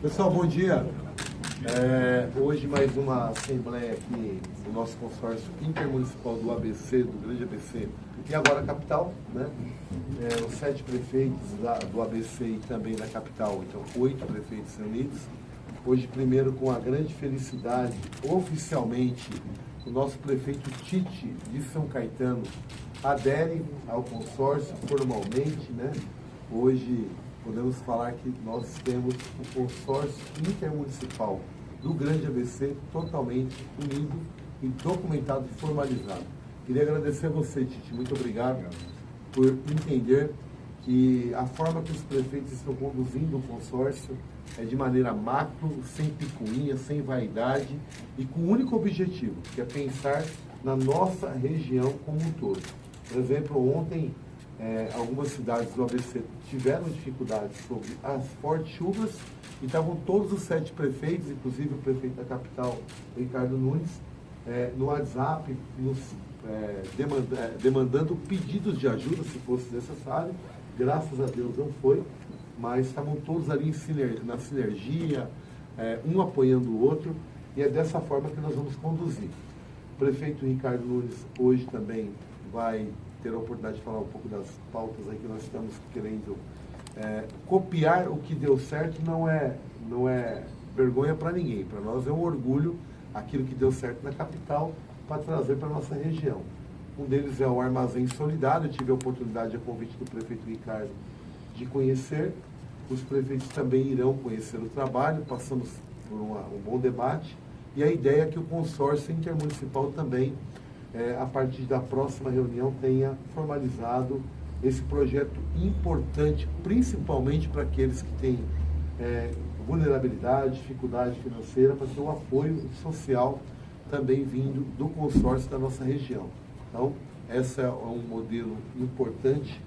Pessoal, bom dia. Hoje mais uma assembleia aqui do nosso consórcio intermunicipal do ABC, do Grande ABC, e agora a capital, né? Os 7 prefeitos do ABC e também da capital, então 8 prefeitos reunidos. Hoje, primeiro, com a grande felicidade, oficialmente, o nosso prefeito Tite de São Caetano adere ao consórcio formalmente, né? Hoje podemos falar que nós temos o consórcio intermunicipal do Grande ABC totalmente unido e documentado e formalizado. Queria agradecer a você, Tite, muito obrigado por entender que a forma que os prefeitos estão conduzindo o consórcio é de maneira macro, sem picuinha, sem vaidade e com um único objetivo, que é pensar na nossa região como um todo. Por exemplo, ontem algumas cidades do ABC tiveram dificuldades sobre as fortes chuvas e estavam todos os 7 prefeitos, inclusive o prefeito da capital, Ricardo Nunes, no WhatsApp, demandando pedidos de ajuda, se fosse necessário. Graças a Deus não foi, mas estavam todos ali na sinergia, um apoiando o outro, e é dessa forma que nós vamos conduzir. O prefeito Ricardo Nunes hoje também vai ter a oportunidade de falar um pouco das pautas aí que nós estamos querendo copiar. O que deu certo não é vergonha para ninguém. Para nós é um orgulho aquilo que deu certo na capital para trazer para a nossa região. Um deles é o Armazém Solidário. Eu tive a oportunidade, a convite do prefeito Ricardo, de conhecer. Os prefeitos também irão conhecer o trabalho. Passamos por um bom debate. E a ideia é que o consórcio intermunicipal também, a partir da próxima reunião, tenha formalizado esse projeto importante, principalmente para aqueles que têm vulnerabilidade, dificuldade financeira, para ter um apoio social também vindo do consórcio da nossa região. Então, esse é um modelo importante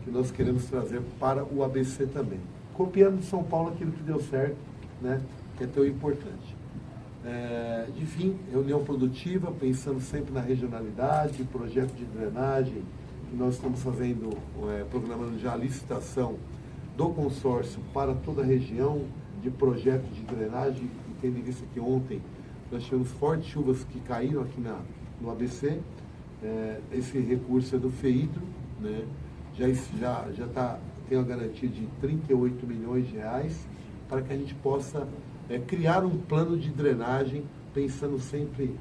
que nós queremos trazer para o ABC também. Copiando de São Paulo aquilo que deu certo, né, que é tão importante. De fim, reunião produtiva, pensando sempre na regionalidade, projeto de drenagem, que nós estamos fazendo, programando já a licitação do consórcio para toda a região, de projeto de drenagem, e tendo em vista que ontem nós tivemos fortes chuvas que caíram aqui no ABC, esse recurso é do FEIDRO, né? Tem a garantia de 38 milhões de reais, para que a gente possa criar um plano de drenagem, pensando sempre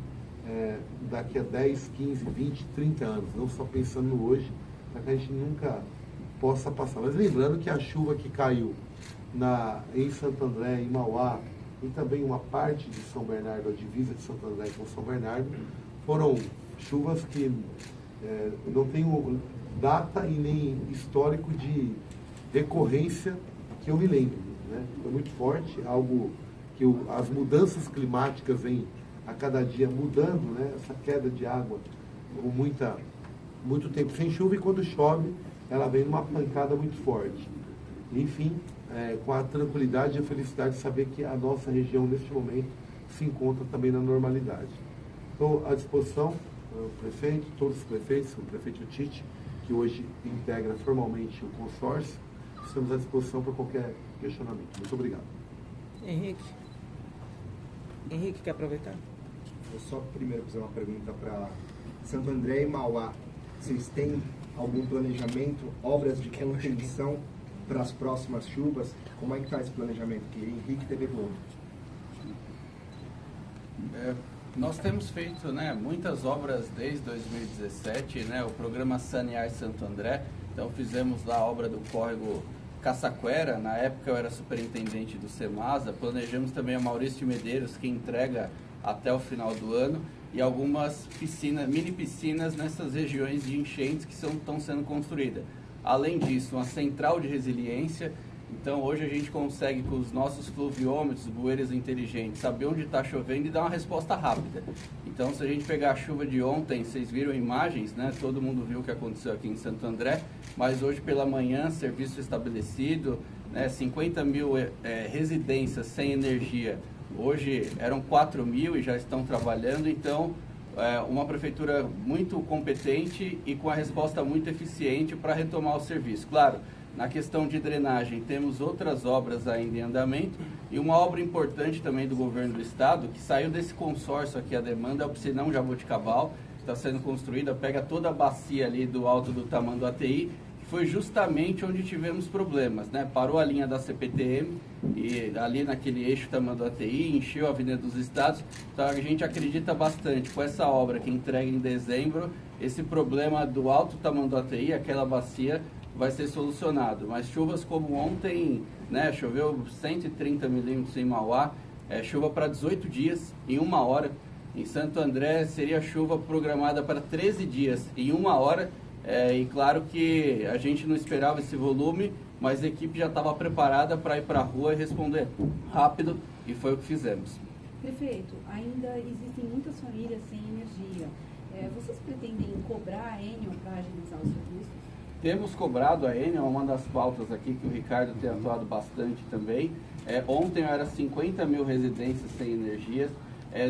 daqui a 10, 15, 20, 30 anos, não só pensando no hoje, para que a gente nunca possa passar. Mas lembrando que a chuva que caiu em Santo André, em Mauá, e também uma parte de São Bernardo, a divisa de Santo André com São Bernardo, foram chuvas que não tem data e nem histórico de decorrência que eu me lembro, né? Foi muito forte, algo que as mudanças climáticas vêm a cada dia mudando, né? Essa queda de água com muito tempo sem chuva, e quando chove ela vem numa pancada muito forte. Enfim, com a tranquilidade e a felicidade de saber que a nossa região neste momento se encontra também na normalidade. Estou à disposição, o prefeito, todos os prefeitos, o prefeito Tite, que hoje integra formalmente o consórcio. Estamos à disposição para qualquer questionamento. Muito obrigado. Henrique, quer aproveitar? Vou só primeiro fazer uma pergunta para Santo André e Mauá. Vocês têm algum planejamento, obras de contenção para as próximas chuvas? Como é que está esse planejamento? Que Henrique TV Globo. Nós temos feito, né, muitas obras desde 2017, né, o programa Sanear Santo André. Então fizemos lá a obra do córrego Caçaquera, na época eu era superintendente do Semasa. Planejamos também a Maurício de Medeiros, que entrega até o final do ano, e algumas piscinas, mini piscinas nessas regiões de enchentes que estão sendo construídas. Além disso, uma central de resiliência. Então hoje a gente consegue, com os nossos fluviômetros, bueiros inteligentes, saber onde está chovendo e dar uma resposta rápida. Então, se a gente pegar a chuva de ontem, vocês viram imagens, né? Todo mundo viu o que aconteceu aqui em Santo André, mas hoje pela manhã, serviço estabelecido, né? 50 mil residências sem energia. Hoje eram 4 mil e já estão trabalhando. Então, uma prefeitura muito competente e com a resposta muito eficiente para retomar o serviço. Claro, Na questão de drenagem, temos outras obras ainda em andamento e uma obra importante também do governo do estado, que saiu desse consórcio aqui, a demanda, é o Piscinão Jaboticabal, que está sendo construída, pega toda a bacia ali do alto do Tamanduateí, que foi justamente onde tivemos problemas, né? Parou a linha da CPTM e ali naquele eixo Tamanduateí, encheu a Avenida dos Estados, então a gente acredita bastante com essa obra que entrega em dezembro, esse problema do alto Tamanduateí, aquela bacia, vai ser solucionado. Mas chuvas como ontem, né, choveu 130 milímetros em Mauá, chuva para 18 dias, em 1 hora. Em Santo André seria chuva programada para 13 dias, em 1 hora. E claro que a gente não esperava esse volume, mas a equipe já estava preparada para ir para a rua e responder rápido, e foi o que fizemos. Prefeito, ainda existem muitas famílias sem energia. Vocês pretendem cobrar a Enel para agilizar os serviços? Temos cobrado a Enel, uma das pautas aqui que o Ricardo tem atuado bastante também. Ontem era 50 mil residências sem energia,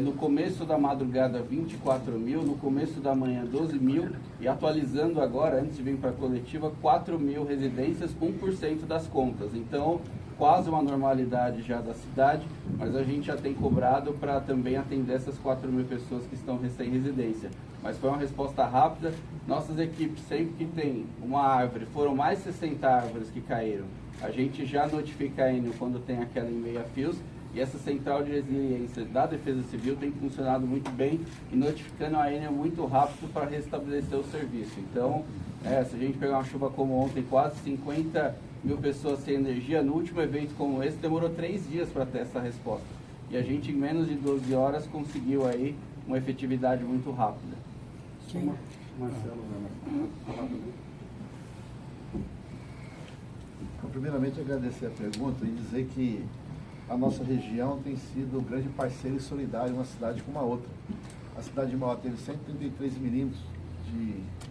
no começo da madrugada 24 mil, no começo da manhã 12 mil e atualizando agora, antes de vir para a coletiva, 4 mil residências, 1% das contas. Então, quase uma normalidade já da cidade, mas a gente já tem cobrado para também atender essas 4 mil pessoas que estão sem residência. Mas foi uma resposta rápida. Nossas equipes, sempre que tem uma árvore, foram mais 60 árvores que caíram, a gente já notifica a Enel quando tem aquela em meia-fios, e essa central de resiliência da Defesa Civil tem funcionado muito bem e notificando a Enel muito rápido para restabelecer o serviço. Então, se a gente pegar uma chuva como ontem, quase 50 mil pessoas sem energia, no último evento como esse, demorou 3 dias para ter essa resposta. E a gente, em menos de 12 horas, conseguiu aí uma efetividade muito rápida. Marcelo, então, primeiramente, agradecer a pergunta e dizer que a nossa região tem sido um grande parceiro e solidário uma cidade com uma outra. A cidade de Mauá teve 133 milímetros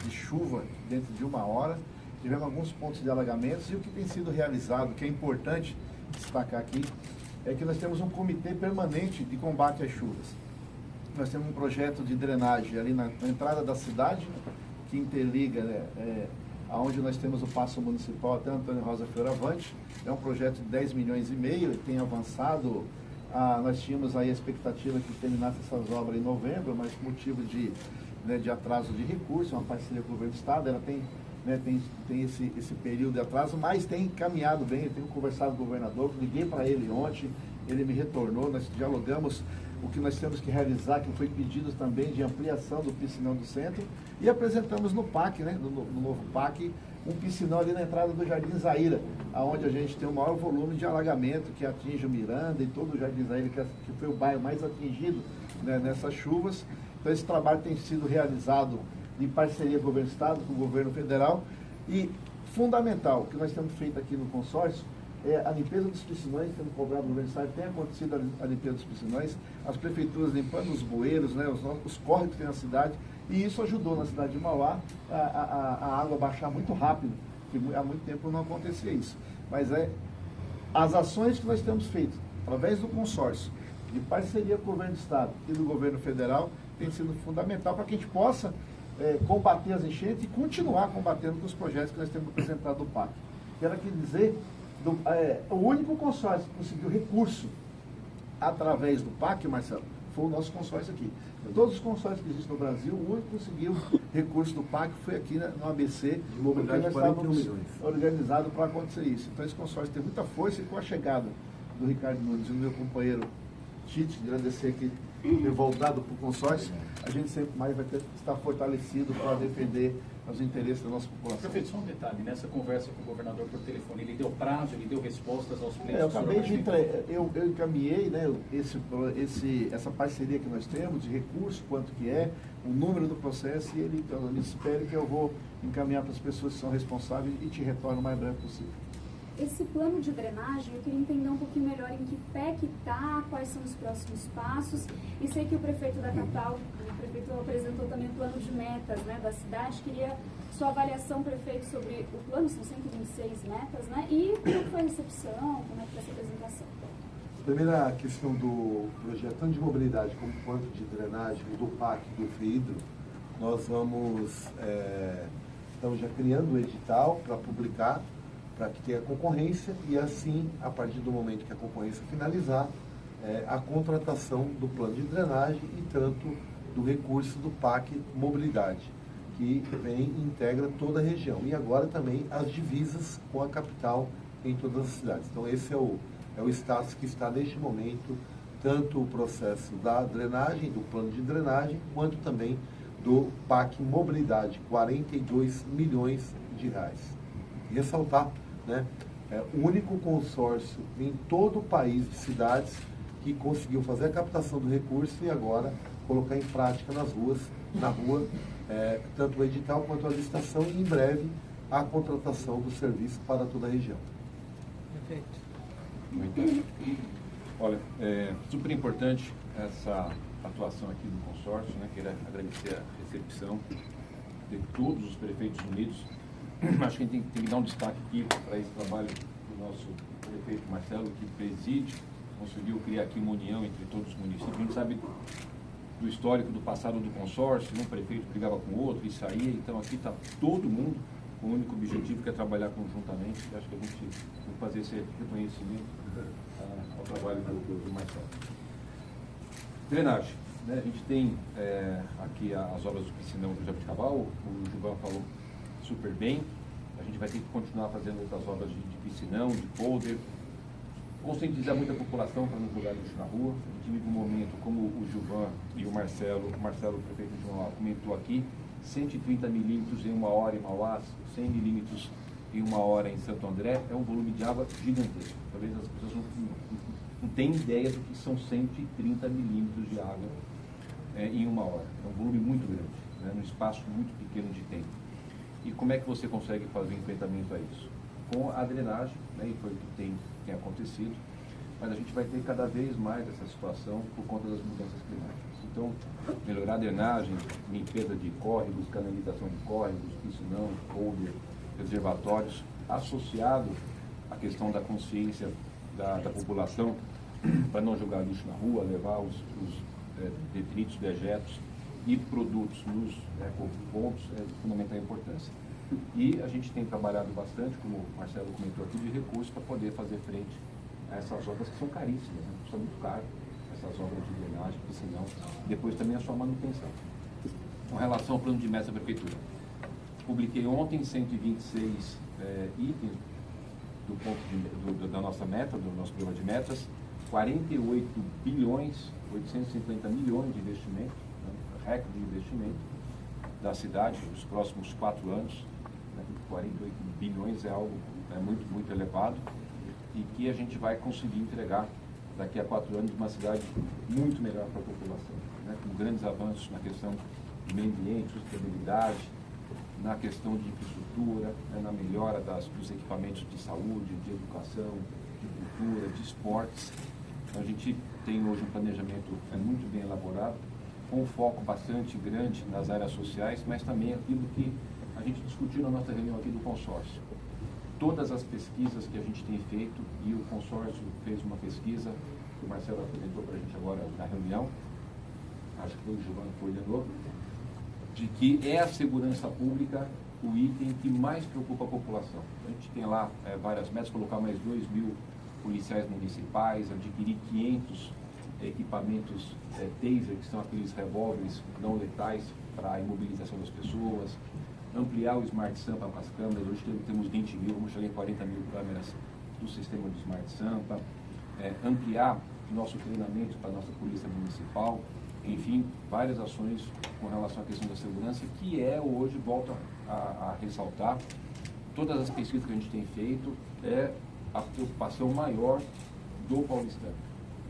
de chuva dentro de 1 hora, tivemos alguns pontos de alagamentos e o que tem sido realizado, que é importante destacar aqui, é que nós temos um comitê permanente de combate às chuvas. Nós temos um projeto de drenagem ali na entrada da cidade, que interliga, aonde nós temos o Paço Municipal até Antônio Rosa Fioravante. É um projeto de 10 milhões e meio, tem avançado. Nós tínhamos aí a expectativa que terminasse essas obras em novembro, mas por motivo de atraso de recursos, uma parceria com o governo do estado, ela tem esse período de atraso, mas tem caminhado bem. Eu tenho conversado com o governador, liguei para ele ontem, ele me retornou, nós dialogamos o que nós temos que realizar, que foi pedido também de ampliação do piscinão do centro, e apresentamos no PAC, no novo PAC, um piscinão ali na entrada do Jardim Zaira, onde a gente tem o maior volume de alagamento, que atinge o Miranda e todo o Jardim Zaira, que foi o bairro mais atingido nessas chuvas. Então esse trabalho tem sido realizado em parceria com o governo do estado, com o governo federal, e fundamental, o que nós temos feito aqui no consórcio, a limpeza dos piscinões, sendo cobrado no governo do estado, tem acontecido a limpeza dos piscinões, as prefeituras limpando os bueiros, os córregos que tem na cidade, e isso ajudou na cidade de Mauá a água baixar muito rápido, porque há muito tempo não acontecia isso. Mas as ações que nós temos feito, através do consórcio, de parceria com o governo do estado e do governo federal, tem sido fundamental para que a gente possa combater as enchentes e continuar combatendo com os projetos que nós temos apresentado no PAC. Quero aqui dizer, o único consórcio que conseguiu recurso através do PAC, Marcelo, foi o nosso consórcio aqui. De todos os consórcios que existem no Brasil, o único que conseguiu recurso do PAC foi aqui no ABC, de mobilidade de 41 milhões. Organizado para acontecer isso. Então esse consórcio tem muita força, e com a chegada do Ricardo Nunes e do meu companheiro Tite, agradecer aqui ter voltado para o consórcio, a gente sempre mais vai estar fortalecido para defender os interesses da nossa população. Prefeito, só um detalhe, nessa conversa com o governador por telefone, ele deu prazo, ele deu respostas aos pleitos? Eu acabei de eu encaminhei essa parceria que nós temos, de recurso, quanto que é, o número do processo, e ele espera que eu vou encaminhar para as pessoas que são responsáveis e te retorno o mais breve possível. Esse plano de drenagem, eu queria entender um pouquinho melhor em que pé que está, quais são os próximos passos. E sei que o prefeito da capital, o prefeito apresentou também o plano de metas da cidade. Queria sua avaliação, prefeito, sobre o plano, são 126 metas, e como foi a recepção, como é que foi essa apresentação? A primeira questão do projeto, tanto de mobilidade como quanto de drenagem, do PAC, do FIDRO, nós estamos já criando o edital para publicar. para que tenha concorrência e assim, a partir do momento que a concorrência finalizar, a contratação do plano de drenagem e tanto do recurso do PAC Mobilidade, que vem e integra toda a região. E agora também as divisas com a capital em todas as cidades. Então esse é o status que está neste momento, tanto o processo da drenagem, do plano de drenagem, quanto também do PAC Mobilidade, 42 milhões de reais. E ressaltar, né, o único consórcio em todo o país de cidades que conseguiu fazer a captação do recurso e agora colocar em prática na rua, tanto o edital quanto a licitação e em breve a contratação do serviço para toda a região. Perfeito. Muito bem. Olha, super importante essa atuação aqui do consórcio, né? Quero agradecer a recepção de todos os prefeitos unidos. Acho que a gente tem que dar um destaque aqui para esse trabalho do nosso prefeito Marcelo, que preside, conseguiu criar aqui uma união entre todos os municípios. A gente sabe do histórico do passado do consórcio, um prefeito brigava com o outro e saía, então aqui está todo mundo com o único objetivo, que é trabalhar conjuntamente. Acho que a gente tem que fazer esse reconhecimento ao trabalho do Marcelo. Drenagem, né? A gente tem aqui as obras do piscinão do Jabuticabal, o Gilvan falou super bem. A gente vai ter que continuar fazendo outras obras de piscinão, de polder, conscientizar muita população para não jogar lixo na rua. A gente vive um momento, como o Gilvan e o Marcelo, o prefeito de Mauá, comentou aqui, 130 milímetros em 1 hora em Mauá, 100 milímetros em 1 hora em Santo André, é um volume de água gigantesco. Talvez as pessoas não tenham ideia do que são 130 milímetros de água em 1 hora. É um volume muito grande, né, num espaço muito pequeno de tempo. E como é que você consegue fazer enfrentamento a isso? Com a drenagem, né, e foi o que tem acontecido, mas a gente vai ter cada vez mais essa situação por conta das mudanças climáticas. Então, melhorar a drenagem, limpeza de córregos, canalização de córregos, piscinão, polder, reservatórios, associado à questão da consciência da população para não jogar lixo na rua, levar os detritos, dejetos e produtos nos pontos é de fundamental importância. E a gente tem trabalhado bastante, como o Marcelo comentou aqui, de recursos para poder fazer frente a essas obras que são caríssimas, né? São muito caras, essas obras de drenagem, piscinão, depois também a sua manutenção. Com relação ao plano de metas da prefeitura, publiquei ontem 126 itens da nossa meta, do nosso programa de metas, 48 bilhões, 850 milhões de investimento, né? Recorde de investimento da cidade nos próximos 4 anos, né? 48 bilhões é algo muito, muito elevado e que a gente vai conseguir entregar daqui a 4 anos uma cidade muito melhor para a população, né? Com grandes avanços na questão do meio ambiente, sustentabilidade, na questão de infraestrutura, né? Na melhora dos equipamentos de saúde, de educação, de cultura, de esportes. Então, a gente tem hoje um planejamento muito bem elaborado, com um foco bastante grande nas áreas sociais, mas também aquilo que a gente discutiu na nossa reunião aqui do consórcio. Todas as pesquisas que a gente tem feito, e o consórcio fez uma pesquisa, que o Marcelo apresentou para a gente agora na reunião, acho que foi o Giovanni que coordenou, de que é a segurança pública o item que mais preocupa a população. A gente tem lá várias metas, colocar mais 2.000 policiais municipais, adquirir 500 equipamentos taser, que são aqueles revólveres não letais para a imobilização das pessoas, ampliar o Smart Sampa com as câmeras. Hoje temos 20 mil, vamos chegar em 40 mil câmeras do sistema do Smart Sampa, ampliar nosso treinamento para a nossa polícia municipal, enfim, várias ações com relação à questão da segurança, que hoje, volto a ressaltar, todas as pesquisas que a gente tem feito, a preocupação maior do paulistano,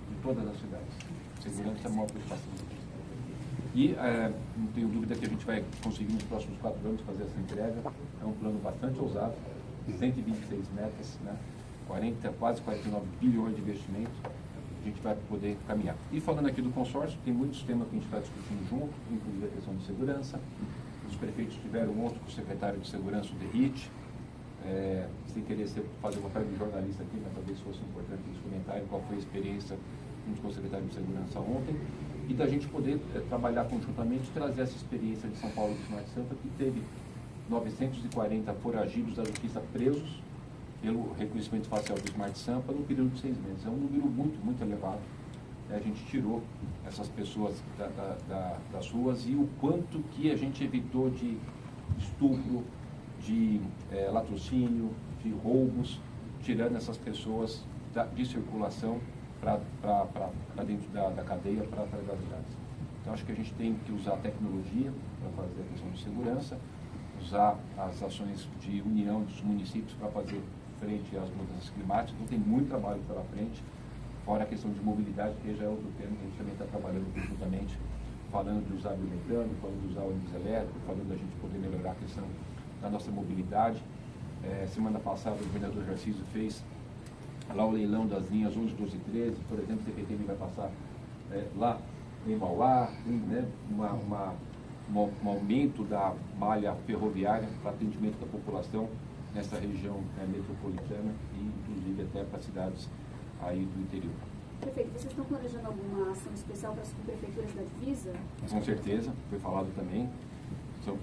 de todas as cidades. Segurança é a maior preocupação. E não tenho dúvida que a gente vai conseguir nos próximos 4 anos fazer essa entrega. É um plano bastante ousado, 126 metas, né? quase 49 bilhões de investimento. A gente vai poder caminhar. E falando aqui do consórcio, tem muitos temas que a gente está discutindo junto, inclusive a questão de segurança. Os prefeitos tiveram ontem com o secretário de segurança, o DERIT, sem querer fazer uma cara de jornalista aqui, mas talvez fosse importante eles comentarem qual foi a experiência junto com o secretário de segurança ontem, e da gente poder trabalhar conjuntamente e trazer essa experiência de São Paulo do Smart Sampa, que teve 940 foragidos da justiça presos pelo reconhecimento facial do Smart Sampa no período de 6 meses. É um número muito, muito elevado. A gente tirou essas pessoas das ruas e o quanto que a gente evitou de estupro, de latrocínio, de roubos, tirando essas pessoas de circulação para dentro da cadeia, para as cidades. Então, acho que a gente tem que usar a tecnologia para fazer a questão de segurança, usar as ações de união dos municípios para fazer frente às mudanças climáticas. Então, tem muito trabalho pela frente, fora a questão de mobilidade, que já é outro tema que a gente também está trabalhando conjuntamente, falando de usar biometano, falando de usar ônibus elétrico, falando da gente poder melhorar a questão da nossa mobilidade. Semana passada, o governador Tarcísio fez lá o leilão das linhas 11, 12 e 13, por exemplo, o CPTM vai passar lá em Mauá, né, um aumento da malha ferroviária para atendimento da população nessa região metropolitana e inclusive até para cidades aí do interior. Prefeito, vocês estão planejando alguma ação especial para as subprefeituras da divisa? Com certeza, foi falado também.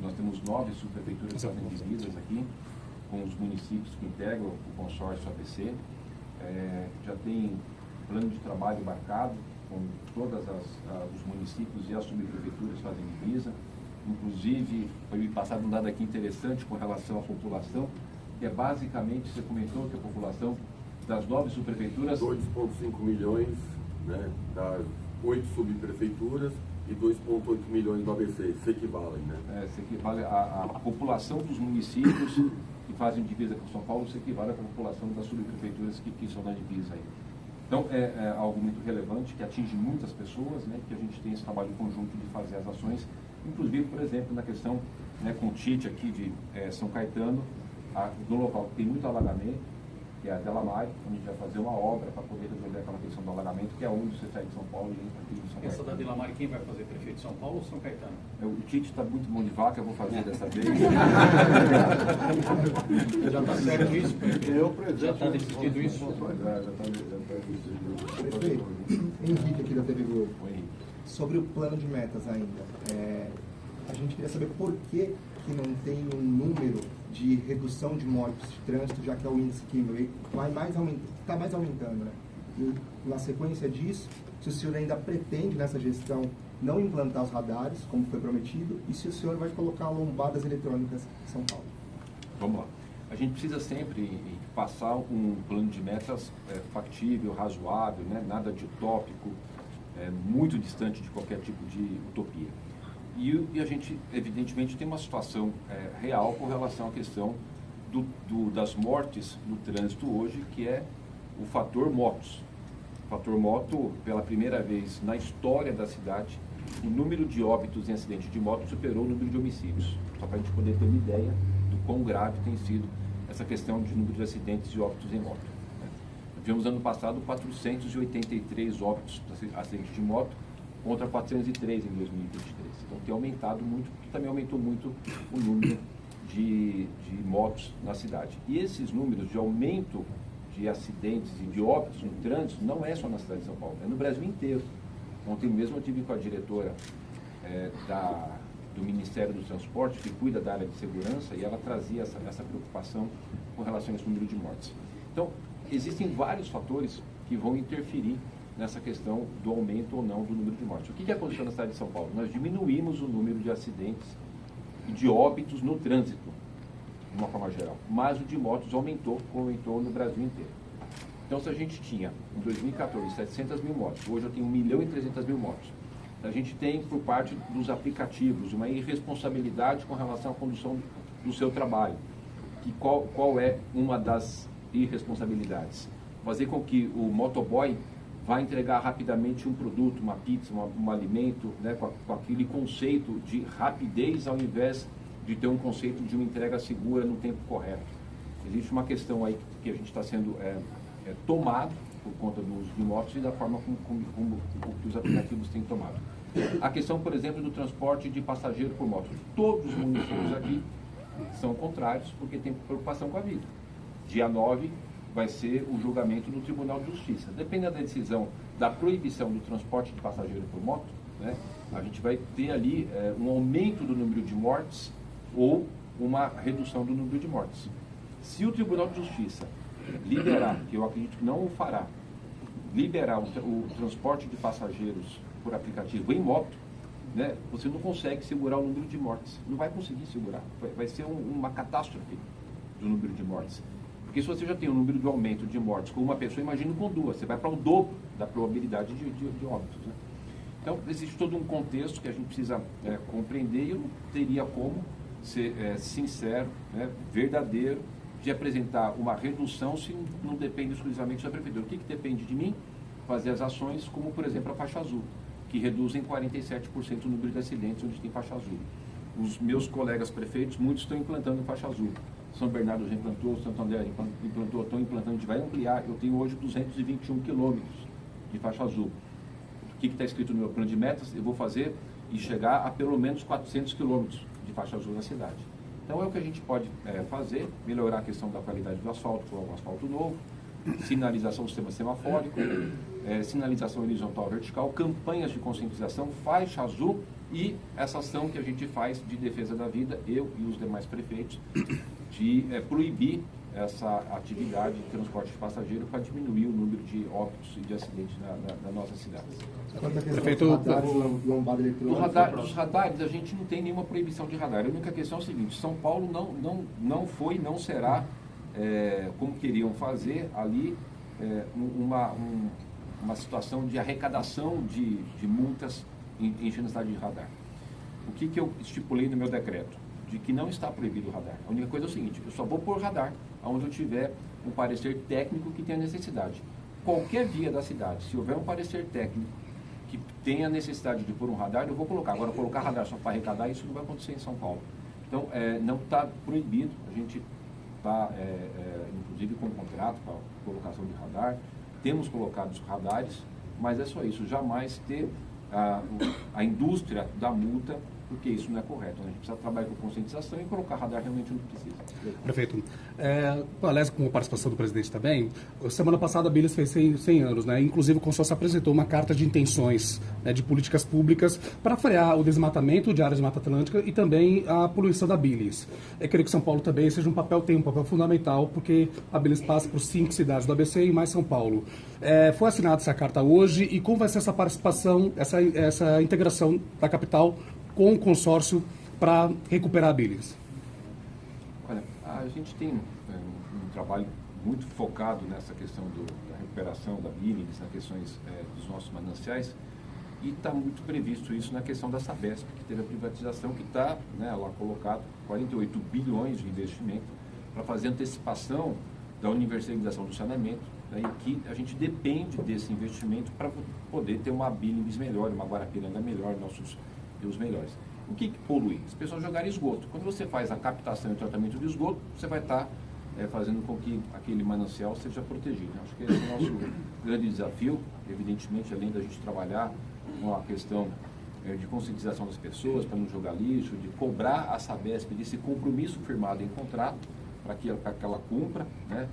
Nós temos 9 subprefeituras que fazem divisas aqui, com os municípios que integram o consórcio ABC. Já tem plano de trabalho marcado com todos os municípios e as subprefeituras fazem divisa. Inclusive, foi me passado um dado aqui interessante com relação à população, que é basicamente, você comentou que a população das 9 subprefeituras... 2,5 milhões, né, das 8 subprefeituras e 2,8 milhões do ABC, se equivalem, né? Se equivale a população dos municípios que fazem divisa com São Paulo, se equivale à população das subprefeituras que são da divisa aí. Então, é algo muito relevante, que atinge muitas pessoas, né, que a gente tem esse trabalho conjunto de fazer as ações, inclusive, por exemplo, na questão, né, com o TIT aqui de São Caetano, no local que tem muito alagamento, que é a Delamare, onde a gente vai fazer uma obra para poder resolver aquela questão do alagamento, que é onde você sai de São Paulo e entra aqui em São Caetano. Essa da Delamare, quem vai fazer? Prefeito de São Paulo ou São Caetano? O TIT está muito bom de vaca, eu vou fazer dessa vez. Já está certo isso, prefeito? Já está decidido isso? Prefeito, Henrique aqui da TV Globo. Oi, Henrique. Sobre o plano de metas ainda, a gente queria saber por que não tem um número de redução de mortes de trânsito, já que é o índice que está mais aumentando, né? E na sequência disso, se o senhor ainda pretende nessa gestão não implantar os radares, como foi prometido, e se o senhor vai colocar lombadas eletrônicas em São Paulo. Vamos lá. A gente precisa sempre passar um plano de metas factível, razoável, né? Nada de utópico, muito distante de qualquer tipo de utopia. E a gente, evidentemente, tem uma situação real com relação à questão das mortes no trânsito hoje, que é o fator motos. O fator moto, pela primeira vez na história da cidade, o número de óbitos em acidente de moto superou o número de homicídios. Só para a gente poder ter uma ideia do quão grave tem sido essa questão de número de acidentes e óbitos em moto. Tivemos ano passado 483 óbitos de acidente de moto, contra 403 em 2023. Então tem aumentado muito, porque também aumentou muito o número de motos na cidade. E esses números de aumento de acidentes e de óbitos no trânsito não é só na cidade de São Paulo, é no Brasil inteiro. Ontem mesmo eu tive com a diretora do Ministério do Transporte, que cuida da área de segurança, e ela trazia essa preocupação com relação a esse número de mortes. Então, existem vários fatores que vão interferir nessa questão do aumento ou não do número de mortes. O que aconteceu na cidade de São Paulo? Nós diminuímos o número de acidentes e de óbitos no trânsito, de uma forma geral, mas o de motos aumentou, como aumentou no Brasil inteiro. Então, se a gente tinha, em 2014, 700 mil motos, hoje eu tenho 1.300.000 motos. A gente tem, por parte dos aplicativos, uma irresponsabilidade com relação à condução do seu trabalho. Que qual é uma das irresponsabilidades? Fazer com que o motoboy vai entregar rapidamente um produto, uma pizza, um alimento, né, com aquele conceito de rapidez, ao invés de ter um conceito de uma entrega segura no tempo correto. Existe uma questão aí que a gente está sendo tomado por conta do uso de motos e da forma como os aplicativos têm tomado. A questão, por exemplo, do transporte de passageiro por moto. Todos os municípios aqui são contrários porque tem preocupação com a vida. Dia 9 vai ser o julgamento no Tribunal de Justiça. Dependendo da decisão da proibição do transporte de passageiro por moto, né, a gente vai ter ali um aumento do número de mortes ou uma redução do número de mortes. Se o Tribunal de Justiça liberar, que eu acredito que não o fará, liberar o transporte de passageiros por aplicativo em moto, né, você não consegue segurar o número de mortes. Não vai conseguir segurar. Vai ser uma catástrofe do número de mortes. Porque se você já tem um número de aumento de mortes com uma pessoa, imagina com duas. Você vai para o dobro da probabilidade de óbitos. Né? Então, existe todo um contexto que a gente precisa compreender, e eu não teria como ser sincero, né, verdadeiro, de apresentar uma redução se não depende exclusivamente da prefeitura. O que depende de mim? Fazer as ações como, por exemplo, a faixa azul, que reduzem 47% o número de acidentes onde tem faixa azul. Os meus colegas prefeitos, muitos estão implantando faixa azul. São Bernardo já implantou, Santo André implantou, estão implantando, a gente vai ampliar. Eu tenho hoje 221 quilômetros de faixa azul. O que está escrito no meu plano de metas? Eu vou fazer e chegar a pelo menos 400 quilômetros de faixa azul na cidade. Então é o que a gente pode fazer, melhorar a questão da qualidade do asfalto, com o asfalto novo, sinalização do sistema semafórico, sinalização horizontal vertical, campanhas de conscientização, faixa azul e essa ação que a gente faz de defesa da vida, eu e os demais prefeitos, de proibir essa atividade de transporte de passageiro para diminuir o número de óbitos e de acidentes na nossa cidade. Prefeito, Dos radares, a gente não tem nenhuma proibição de radar. A única questão é o seguinte: São Paulo não foi, não será, como queriam fazer ali, uma situação de arrecadação de multas enchendo a cidade de radar. O que eu estipulei no meu decreto? De que não está proibido o radar. A única coisa é o seguinte: eu só vou pôr radar onde eu tiver um parecer técnico que tenha necessidade. Qualquer via da cidade, se houver um parecer técnico que tenha necessidade de pôr um radar, eu vou colocar. Agora, colocar radar só para arrecadar, isso não vai acontecer em São Paulo. Então, não está proibido. A gente está, inclusive, com um contrato para colocação de radar. Temos colocado os radares, mas é só isso. Jamais ter a indústria da multa, porque isso não é correto. A gente precisa trabalhar com conscientização e colocar radar realmente onde precisa. Prefeito, aliás, com a participação do presidente também, semana passada a Bilis fez 100 anos, né? Inclusive o consórcio apresentou uma carta de intenções, né, de políticas públicas para frear o desmatamento de áreas de Mata Atlântica e também a poluição da Bilis. Eu creio que São Paulo também tenha um papel fundamental, porque a Bilis passa por 5 cidades do ABC e mais São Paulo. Foi assinada essa carta hoje, e como vai ser essa participação, essa integração da capital com o consórcio para recuperar a Bilis? Olha, a gente tem um trabalho muito focado nessa questão da recuperação da Bilis, nas questões dos nossos mananciais, e está muito previsto isso na questão da Sabesp, que teve a privatização, que está, né, lá colocado 48 bilhões de investimento para fazer antecipação da universalização do saneamento, né, e que a gente depende desse investimento para poder ter uma Bilis melhor, uma Guarapiranga melhor, nossos rios melhores. O que polui? As pessoas jogarem esgoto. Quando você faz a captação e o tratamento do esgoto, você vai estar fazendo com que aquele manancial seja protegido. Acho que esse é o nosso grande desafio, evidentemente, além da gente trabalhar com a questão de conscientização das pessoas, para não jogar lixo, de cobrar a Sabesp desse compromisso firmado em contrato, para que ela cumpra, né?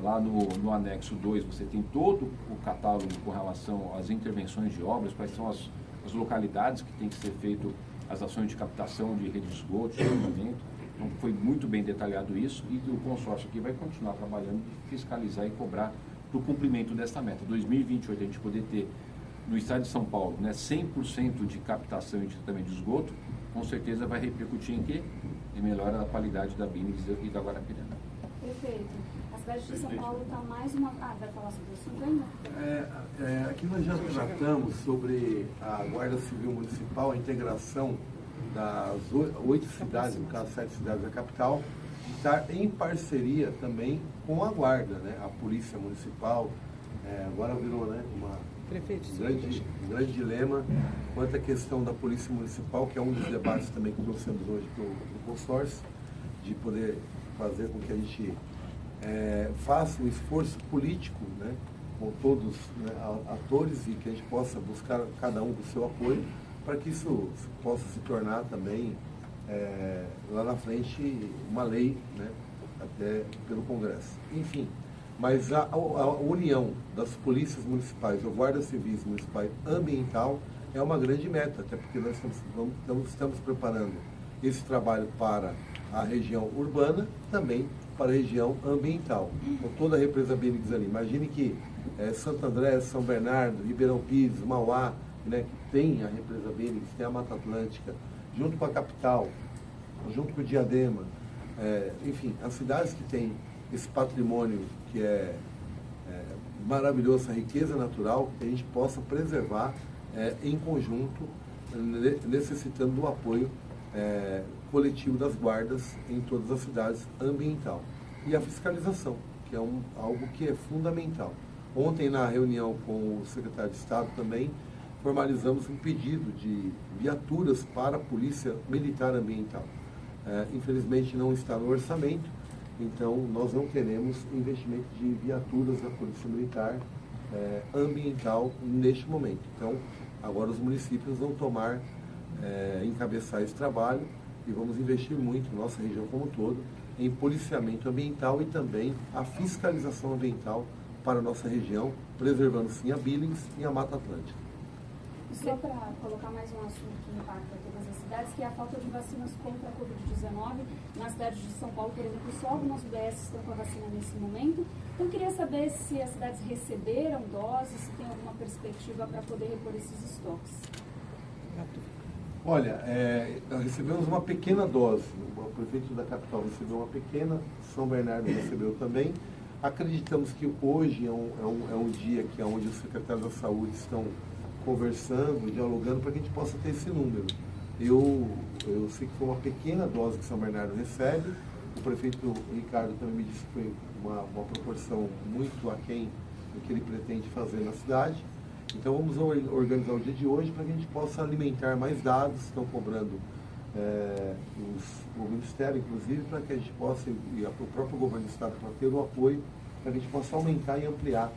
Lá no anexo 2 você tem todo o catálogo com relação às intervenções de obras, quais são as localidades que tem que ser feito as ações de captação de rede de esgoto, de tratamento. Então, foi muito bem detalhado isso, e o consórcio aqui vai continuar trabalhando de fiscalizar e cobrar para o cumprimento dessa meta. 2028 a gente poder ter no estado de São Paulo, né, 100% de captação e de tratamento de esgoto, com certeza vai repercutir em quê? Em melhora da qualidade da Bilis e da Guarapiranga. Perfeito. A cidade de São Paulo está mais uma... vai falar sobre isso ainda? Aqui nós já tratamos sobre a Guarda Civil Municipal, a integração das 8 cidades, no caso 7 cidades da capital, estar em parceria também com a Guarda, né? A Polícia Municipal, agora virou, né, um grande dilema quanto à questão da Polícia Municipal, que é um dos debates também que trouxemos hoje para o consórcio, de poder fazer com que a gente faça um esforço político, né, com todos, né, atores, e que a gente possa buscar cada um o seu apoio para que isso possa se tornar também lá na frente uma lei, né, até pelo Congresso. Enfim, mas a união das polícias municipais, ou guardas civis municipais ambiental, é uma grande meta, até porque nós estamos preparando esse trabalho para a região urbana, também para a região ambiental, com toda a represa Billings ali. Imagine que Santo André, São Bernardo, Ribeirão Pires, Mauá, né, que tem a represa Billings, tem a Mata Atlântica, junto com a capital, junto com o Diadema, enfim, as cidades que têm esse patrimônio que é maravilhoso, essa riqueza natural, que a gente possa preservar em conjunto, necessitando do apoio coletivo das guardas em todas as cidades ambiental. E a fiscalização, que é algo que é fundamental. Ontem, na reunião com o secretário de Estado também, formalizamos um pedido de viaturas para a Polícia Militar Ambiental. Infelizmente não está no orçamento, então nós não teremos investimento de viaturas da Polícia Militar Ambiental neste momento. Então, agora os municípios vão encabeçar esse trabalho e vamos investir muito, na nossa região como um todo, em policiamento ambiental e também a fiscalização ambiental para a nossa região, preservando sim a Billings e a Mata Atlântica. Só para colocar mais um assunto que impacta todas as cidades, que é a falta de vacinas contra a Covid-19. Na cidade de São Paulo, por exemplo, só algumas UBS estão com a vacina nesse momento. Então, eu queria saber se as cidades receberam doses, se tem alguma perspectiva para poder repor esses estoques. Olha, nós recebemos uma pequena dose. O prefeito da capital recebeu uma pequena, São Bernardo recebeu também. Acreditamos que hoje é um dia que é onde os secretários da saúde estão conversando, dialogando, para que a gente possa ter esse número. Eu sei que foi uma pequena dose que São Bernardo recebe. O prefeito Ricardo também me disse que foi uma proporção muito aquém do que ele pretende fazer na cidade. Então vamos organizar o dia de hoje para que a gente possa alimentar mais dados. Estão cobrando o Ministério, inclusive, para que a gente possa, e o próprio governo do Estado, para ter o apoio, para que a gente possa aumentar e ampliar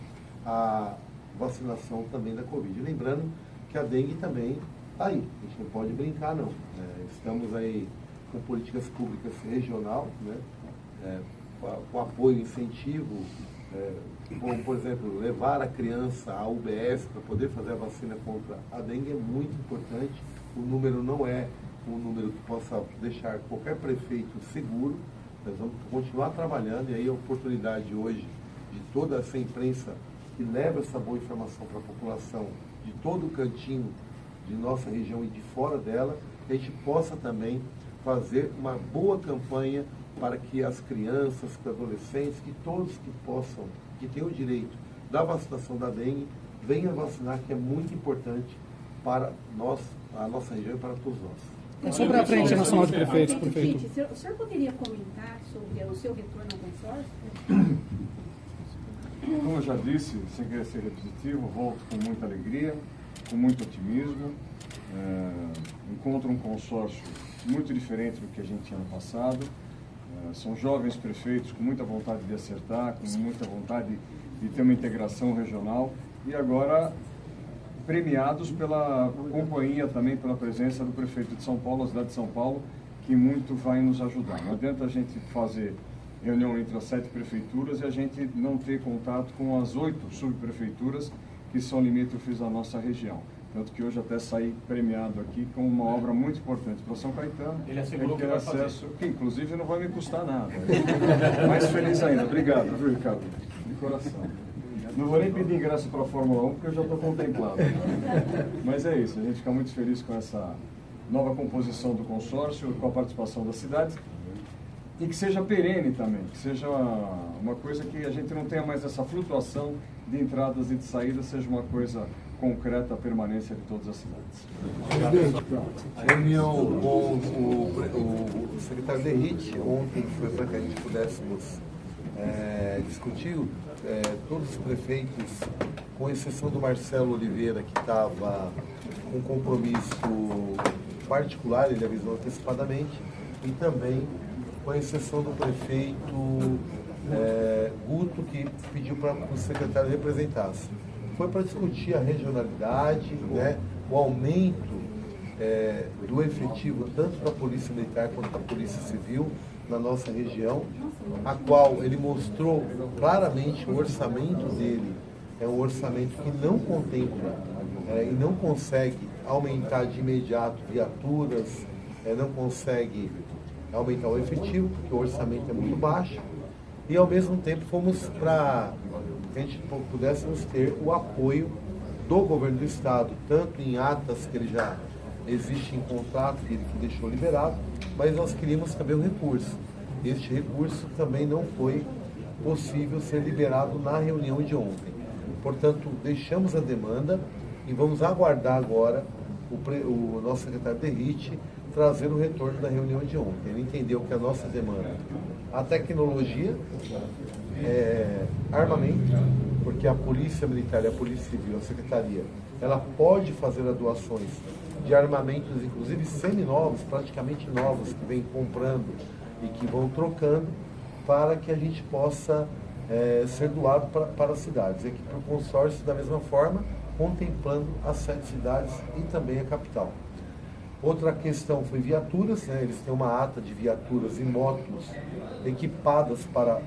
a vacinação também da Covid. Lembrando que a dengue também está aí, a gente não pode brincar não. Estamos aí com políticas públicas regional, né? Com apoio e incentivo, como, por exemplo, levar a criança à UBS para poder fazer a vacina contra a dengue é muito importante. O número não é um número que possa deixar qualquer prefeito seguro. Nós vamos continuar trabalhando, e aí a oportunidade hoje de toda essa imprensa que leva essa boa informação para a população de todo o cantinho de nossa região e de fora dela, que a gente possa também fazer uma boa campanha para que as crianças, os adolescentes, que todos que têm o direito da vacinação da dengue, venham vacinar, que é muito importante para a nossa região e para todos nós. Sobre a Frente Nacional de Prefeitos, prefeito. O senhor poderia comentar sobre o seu retorno ao consórcio? Como eu já disse, sem querer ser repetitivo, volto com muita alegria, com muito otimismo. Encontro um consórcio muito diferente do que a gente tinha no passado. São jovens prefeitos com muita vontade de acertar, com muita vontade de ter uma integração regional e agora premiados pela companhia também, pela presença do prefeito de São Paulo, a cidade de São Paulo, que muito vai nos ajudar. Não adianta a gente fazer reunião entre as 7 prefeituras e a gente não ter contato com as 8 subprefeituras que são limítrofes da nossa região. Tanto que hoje até saí premiado aqui com uma obra muito importante para São Caetano. Ele assegurou que vai acesso, que inclusive não vai me custar nada. Mais feliz ainda. Obrigado, viu, Ricardo? De coração. Não vou nem pedir ingresso para a Fórmula 1, porque eu já estou contemplado. Mas é isso, a gente fica muito feliz com essa nova composição do consórcio, com a participação das cidades. E que seja perene também, que seja uma coisa que a gente não tenha mais essa flutuação de entradas e de saídas, seja uma coisa concreta, a permanência de todas as cidades. A reunião com o secretário Derrite ontem foi para que a gente pudéssemos discutir todos os prefeitos, com exceção do Marcelo Oliveira, que estava com um compromisso particular, ele avisou antecipadamente, e também com exceção do prefeito Guto, que pediu para o secretário representasse. Foi para discutir a regionalidade, né, o aumento do efetivo tanto para a Polícia Militar quanto para a Polícia Civil na nossa região, a qual ele mostrou claramente o orçamento dele. É um orçamento que não contempla e não consegue aumentar de imediato viaturas, não consegue aumentar o efetivo, porque o orçamento é muito baixo. e ao mesmo tempo fomos para que a gente pudéssemos ter o apoio do governo do estado, tanto em atas que ele já existe em contrato, que ele deixou liberado, mas nós queríamos também o recurso. Este recurso também não foi possível ser liberado na reunião de ontem. Portanto, deixamos a demanda e vamos aguardar agora o nosso secretário Derrite trazer o retorno da reunião de ontem. Ele entendeu que a nossa demanda, a tecnologia, armamento, porque a Polícia Militar e a Polícia Civil, a Secretaria, ela pode fazer as doações de armamentos, inclusive seminovos, praticamente novos, que vem comprando e que vão trocando, para que a gente possa ser doado para as cidades. Aqui para o consórcio, da mesma forma, contemplando as 7 cidades e também a capital. Outra questão foi viaturas, né? Eles têm uma ata de viaturas e motos equipadas para,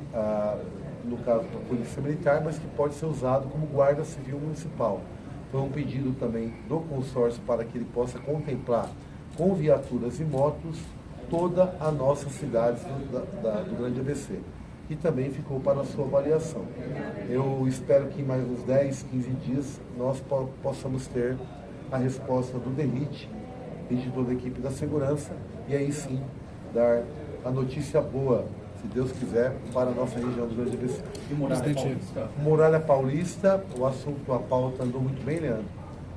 no caso, para a Polícia Militar, mas que pode ser usado como Guarda Civil Municipal. Foi um pedido também do consórcio para que ele possa contemplar com viaturas e motos toda a nossa cidade do Grande ABC, que também ficou para a sua avaliação. Eu espero que em mais uns 10, 15 dias nós possamos ter a resposta do Derrite e de toda a equipe da segurança, e aí sim dar a notícia boa, se Deus quiser, para a nossa região do Grande ABC. E Muralha Paulista? Muralha Paulista, o assunto, a pauta andou muito bem, Leandro.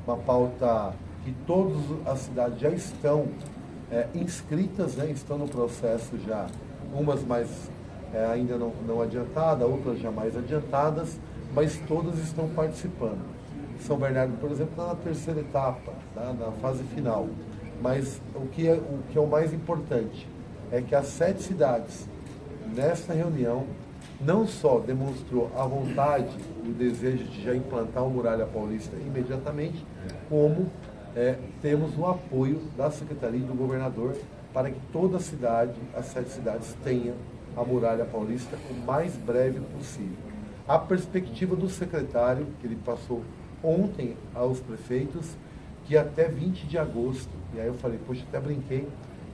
Uma pauta que todas as cidades já estão inscritas, né? Estão no processo já, umas mais ainda não adiantadas, outras já mais adiantadas, mas todas estão participando. São Bernardo, por exemplo, está na 3ª etapa, tá? Na fase final. Mas o que é o mais importante é que as 7 cidades, nessa reunião, não só demonstrou a vontade e o desejo de já implantar o Muralha Paulista imediatamente, como temos o apoio da Secretaria e do governador para que toda a cidade, as 7 cidades, tenham a Muralha Paulista o mais breve possível. A perspectiva do secretário, que ele passou ontem aos prefeitos, que até 20 de agosto, e aí eu falei, poxa, até brinquei,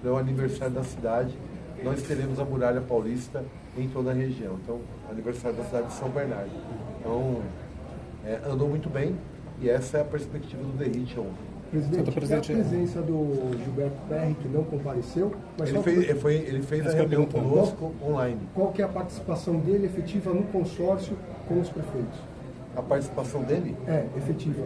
é o aniversário da cidade, nós teremos a Muralha Paulista em toda a região. Então, aniversário da cidade de São Bernardo. Então, andou muito bem, e essa é a perspectiva do Derrite ontem. Presidente, a presença do Gilberto Perry, que não compareceu, mas ele fez a reunião conosco online. Qual que é a participação dele efetiva no consórcio com os prefeitos? A participação dele? Efetiva.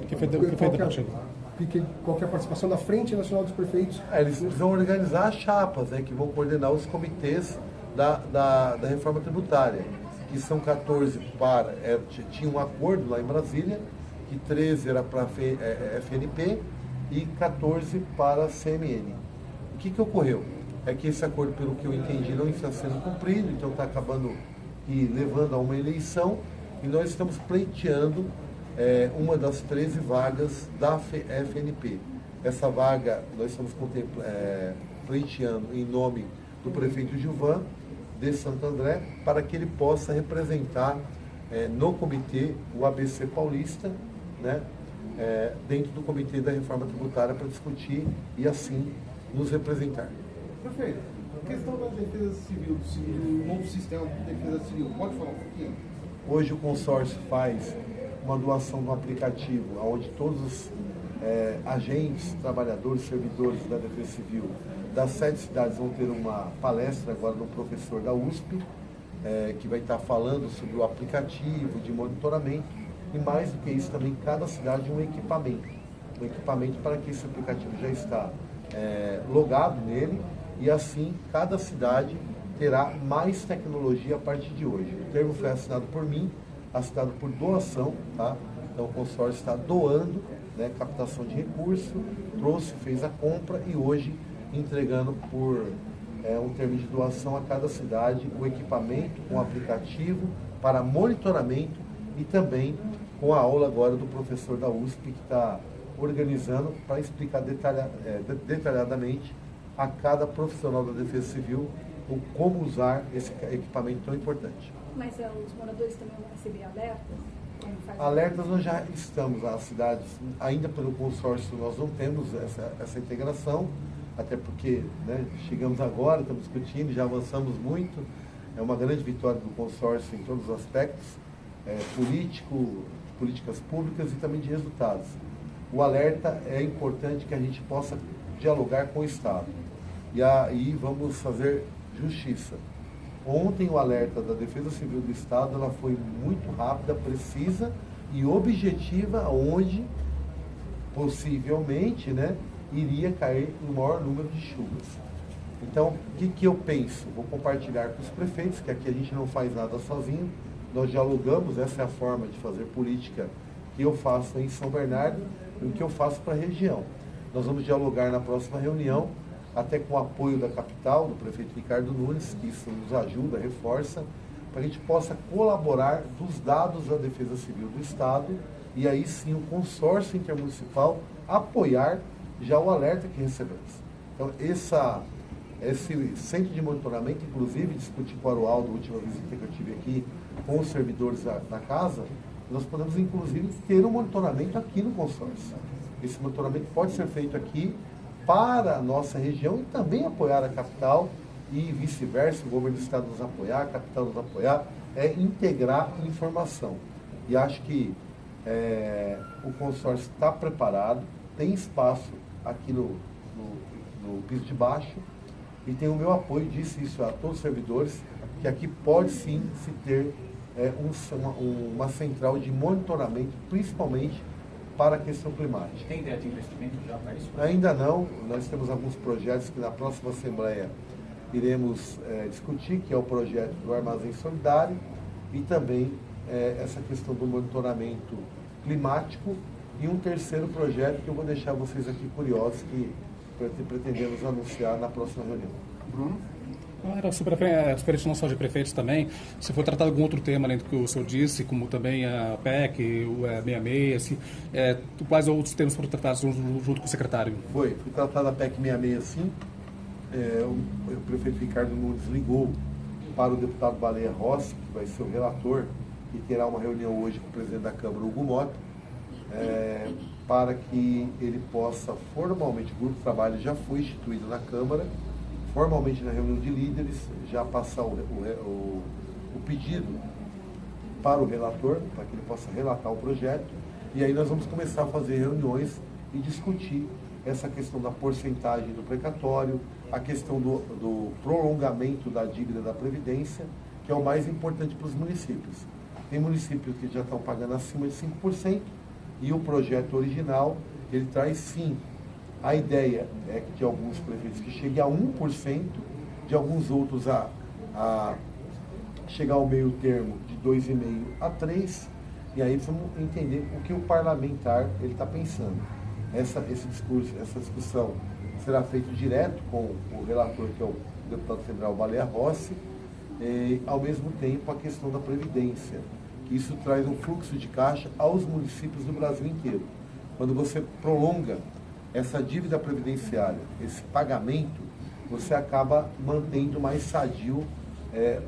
Qual que é a participação da Frente Nacional dos Prefeitos? Eles vão organizar as chapas, né, que vão coordenar os comitês da reforma tributária, que são 14 para... tinha um acordo lá em Brasília, que 13 era para a FNP e 14 para a CMN. O que ocorreu? É que esse acordo, pelo que eu entendi, não está sendo cumprido, então está acabando e levando a uma eleição, e nós estamos pleiteando uma das 13 vagas da FNP. Essa vaga nós estamos pleiteando em nome do prefeito Gilvan de Santo André, para que ele possa representar no comitê o ABC Paulista, né, dentro do comitê da reforma tributária, para discutir e assim nos representar. Prefeito, a questão da defesa civil, do novo sistema de defesa civil, pode falar um pouquinho? Hoje o consórcio faz uma doação de um aplicativo onde todos os agentes, trabalhadores, servidores da Defesa Civil das 7 cidades vão ter uma palestra agora do professor da USP, que vai estar falando sobre o aplicativo de monitoramento e, mais do que isso, também cada cidade um equipamento para que esse aplicativo já está logado nele, e assim cada cidade terá mais tecnologia a partir de hoje. O termo foi assinado por mim, assinado por doação, tá? Então o consórcio está doando, né, captação de recurso, fez a compra e hoje entregando por um termo de doação a cada cidade o equipamento, com aplicativo para monitoramento e também com a aula agora do professor da USP, que está organizando para explicar detalhadamente a cada profissional da Defesa Civil o como usar esse equipamento tão importante. Mas os moradores também vão receber alertas? Alertas nós já estamos, as cidades, ainda pelo consórcio nós não temos essa integração, até porque, né, chegamos agora, estamos discutindo, já avançamos muito, é uma grande vitória do consórcio em todos os aspectos, político, políticas públicas e também de resultados. O alerta é importante que a gente possa dialogar com o Estado. E aí vamos fazer justiça. Ontem o alerta da Defesa Civil do Estado ela foi muito rápida, precisa e objetiva, onde possivelmente, né, iria cair o maior número de chuvas. Então, o que eu penso? Vou compartilhar com os prefeitos, que aqui a gente não faz nada sozinho, nós dialogamos, essa é a forma de fazer política que eu faço em São Bernardo e o que eu faço para a região. Nós vamos dialogar na próxima reunião, até com o apoio da capital, do prefeito Ricardo Nunes, que isso nos ajuda, reforça, para que a gente possa colaborar dos dados da Defesa Civil do Estado e aí sim o consórcio intermunicipal apoiar já o alerta que recebemos. Então, esse centro de monitoramento, inclusive, discuti com o Arualdo, a última visita que eu tive aqui, com os servidores da casa, nós podemos, inclusive, ter um monitoramento aqui no consórcio. Esse monitoramento pode ser feito aqui para a nossa região e também apoiar a capital e vice-versa, o governo do estado nos apoiar, a capital nos apoiar, é integrar informação. E acho que o consórcio está preparado, tem espaço aqui no piso de baixo e tem o meu apoio, disse isso a todos os servidores, que aqui pode sim se ter uma central de monitoramento, principalmente para a questão climática. Tem ideia de investimento já para isso? Ainda não, nós temos alguns projetos que na próxima Assembleia iremos discutir, que é o projeto do Armazém Solidário e também essa questão do monitoramento climático e um terceiro projeto que eu vou deixar vocês aqui curiosos, que pretendemos anunciar na próxima reunião. Bruno? Era referente não só de prefeitos também, se for tratado algum outro tema além do que o senhor disse, como também a PEC, o 66, assim, quais outros temas foram tratados junto com o secretário? Foi tratada a PEC 66, sim. O prefeito Ricardo Nunes ligou para o deputado Baleia Rossi, que vai ser o relator, e terá uma reunião hoje com o presidente da Câmara, Hugo Mota, para que ele possa formalmente, o grupo de trabalho já foi instituído na Câmara, formalmente na reunião de líderes, já passar o pedido para o relator, para que ele possa relatar o projeto, e aí nós vamos começar a fazer reuniões e discutir essa questão da porcentagem do precatório, a questão do prolongamento da dívida da Previdência, que é o mais importante para os municípios. Tem municípios que já estão pagando acima de 5%, e o projeto original, ele traz sim. A ideia é que de alguns prefeitos que chegue a 1%, de alguns outros a chegar ao meio termo de 2,5% a 3%, e aí vamos entender o que o parlamentar está pensando. Essa discussão será feita direto com o relator, que é o deputado federal Baleia Rossi, e ao mesmo tempo a questão da Previdência, que isso traz um fluxo de caixa aos municípios do Brasil inteiro. Quando você prolonga essa dívida previdenciária, esse pagamento, você acaba mantendo mais sadio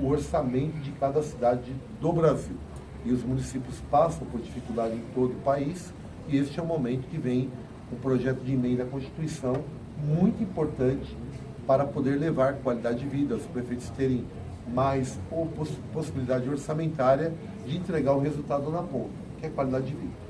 o orçamento de cada cidade do Brasil. E os municípios passam por dificuldade em todo o país, e este é o momento que vem um projeto de emenda à Constituição muito importante para poder levar qualidade de vida, os prefeitos terem mais possibilidade orçamentária de entregar o resultado na ponta, que é qualidade de vida.